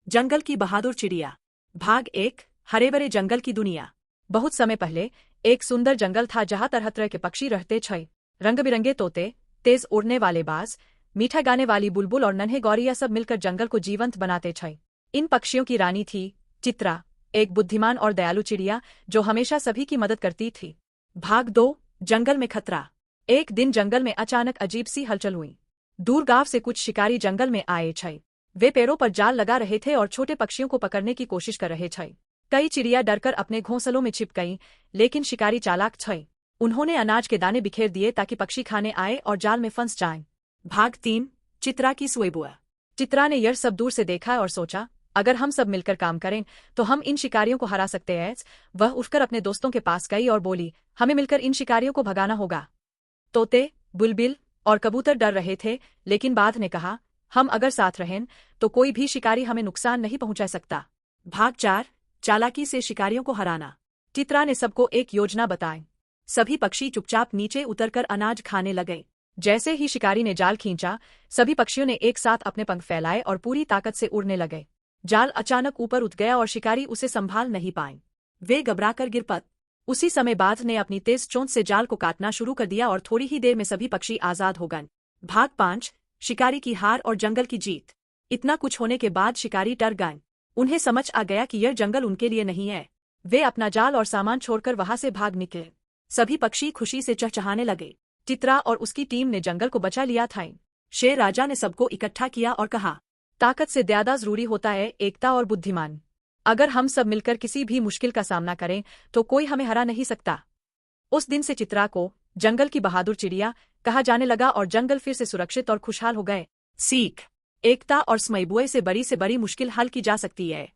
जंगल की बहादुर चिड़िया। भाग 1। हरे भरे जंगल की दुनिया। बहुत समय पहले एक सुंदर जंगल था जहां तरह तरह के पक्षी रहते थे। रंग बिरंगे तोते, तेज उड़ने वाले बाज, मीठा गाने वाली बुलबुल और नन्हे गौरैया सब मिलकर जंगल को जीवंत बनाते थे। इन पक्षियों की रानी थी चित्रा, एक बुद्धिमान और दयालु चिड़िया जो हमेशा सभी की मदद करती थी। भाग 2। जंगल में खतरा। एक दिन जंगल में अचानक अजीब सी हलचल हुई। दूर गांव से कुछ शिकारी जंगल में आए थे। वे पेड़ों पर जाल लगा रहे थे और छोटे पक्षियों को पकड़ने की कोशिश कर रहे थे। कई चिड़िया डरकर अपने घोंसलों में छिप गईं, लेकिन शिकारी चालाक थे। उन्होंने अनाज के दाने बिखेर दिए ताकि पक्षी खाने आए और जाल में फंस जाएं। भाग 3। चित्रा की सुएबुआ। चित्रा ने यह सब दूर से देखा और सोचा, अगर हम सब मिलकर काम करें तो हम इन शिकारियों को हरा सकते हैं। वह उठकर अपने दोस्तों के पास गई और बोली, हमें मिलकर इन शिकारियों को भगाना होगा। तोते, बुलबुल और कबूतर डर रहे थे, लेकिन बाघ ने कहा, हम अगर साथ रहें तो कोई भी शिकारी हमें नुकसान नहीं पहुंचा सकता। भाग 4। चालाकी से शिकारियों को हराना। चित्रा ने सबको एक योजना बताई। सभी पक्षी चुपचाप नीचे उतरकर अनाज खाने लगे। जैसे ही शिकारी ने जाल खींचा, सभी पक्षियों ने एक साथ अपने पंख फैलाए और पूरी ताकत से उड़ने लगे। जाल अचानक ऊपर उठ गया और शिकारी उसे संभाल नहीं पाए। वे घबराकर गिर पड़े। उसी समय बाघ ने अपनी तेज चोंच से जाल को काटना शुरू कर दिया और थोड़ी ही देर में सभी पक्षी आजाद हो गए। भाग 5। शिकारी की हार और जंगल की जीत। इतना कुछ होने के बाद शिकारी डर गए। उन्हें समझ आ गया कि यह जंगल उनके लिए नहीं है। वे अपना जाल और सामान छोड़कर वहां से भाग निकले। सभी पक्षी खुशी से चहचहाने लगे। चित्रा और उसकी टीम ने जंगल को बचा लिया था। शेर राजा ने सबको इकट्ठा किया और कहा, ताकत से ज्यादा जरूरी होता है एकता और बुद्धिमान। अगर हम सब मिलकर किसी भी मुश्किल का सामना करें तो कोई हमें हरा नहीं सकता। उस दिन से चित्रा को जंगल की बहादुर चिड़िया कहा जाने लगा और जंगल फिर से सुरक्षित और खुशहाल हो गए। सीख, एकता और समन्वय से बड़ी मुश्किल हल की जा सकती है।